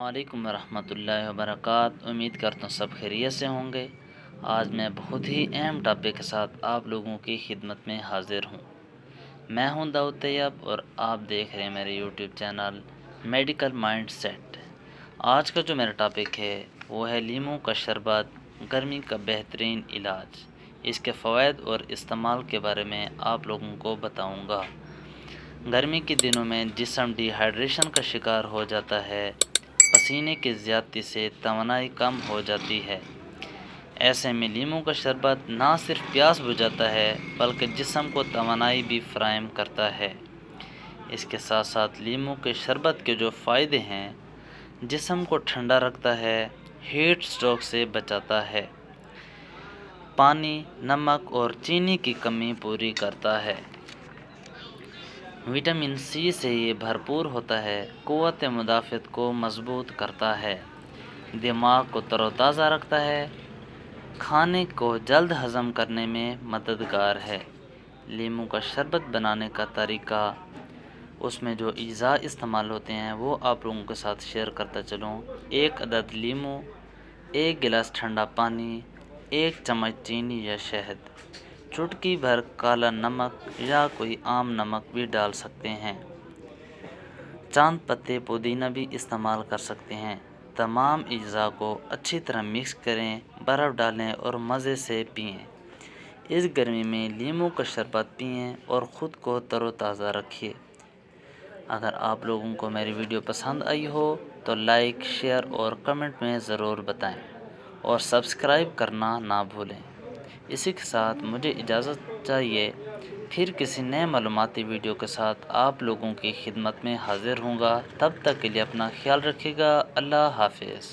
وعلیکم ورحمۃ اللہ وبرکاتہ۔ امید کرتا ہوں سب خیریت سے ہوں گے۔ آج میں بہت ہی اہم ٹاپک کے ساتھ آپ لوگوں کی خدمت میں حاضر ہوں۔ میں ہوں داؤد طیب اور آپ دیکھ رہے ہیں میرے YouTube channel medical mindset. آج کا جو میرا ٹاپک ہے وہ ہے لیموں کا شربت، گرمی کا بہترین علاج۔ اس کے فوائد اور استعمال کے بارے میں آپ لوگوں کو بتاؤں گا۔ گرمی کے دنوں میں جسم ڈی ہائیڈریشن کا شکار ہو جاتا ہے، پسینے کی زیادتی سے توانائی کم ہو جاتی ہے۔ ایسے میں لیموں کا شربت نہ صرف پیاس بجھاتا ہے بلکہ جسم کو توانائی بھی فراہم کرتا ہے۔ اس کے ساتھ ساتھ لیموں کے شربت کے جو فائدے ہیں، جسم کو ٹھنڈا رکھتا ہے، ہیٹ سٹروک سے بچاتا ہے، پانی، نمک اور چینی کی کمی پوری کرتا ہے، وٹامن سی سے یہ بھرپور ہوتا ہے، قوت مدافعت کو مضبوط کرتا ہے، دماغ کو تر و تازہ رکھتا ہے، کھانے کو جلد ہضم کرنے میں مددگار ہے۔ لیموں کا شربت بنانے کا طریقہ، اس میں جو اجزاء استعمال ہوتے ہیں وہ آپ لوگوں کے ساتھ شیئر کرتا چلوں۔ 1 عدد لیموں، 1 گلاس ٹھنڈا پانی، 1 چمچ چینی یا شہد، چٹکی بھر کالا نمک یا کوئی عام نمک بھی ڈال سکتے ہیں، چاند پتے پودینہ بھی استعمال کر سکتے ہیں۔ تمام اجزاء کو اچھی طرح مکس کریں، برف ڈالیں اور مزے سے پئیں۔ اس گرمی میں لیموں کا شربت پئیں اور خود کو تر و تازہ رکھیے۔ اگر آپ لوگوں کو میری ویڈیو پسند آئی ہو تو لائک، شیئر اور کمنٹ میں ضرور بتائیں اور سبسکرائب کرنا نہ بھولیں۔ اسی کے ساتھ مجھے اجازت چاہیے، پھر کسی نئے معلوماتی ویڈیو کے ساتھ آپ لوگوں کی خدمت میں حاضر ہوں گا۔ تب تک کے لیے اپنا خیال رکھیے گا۔ اللہ حافظ۔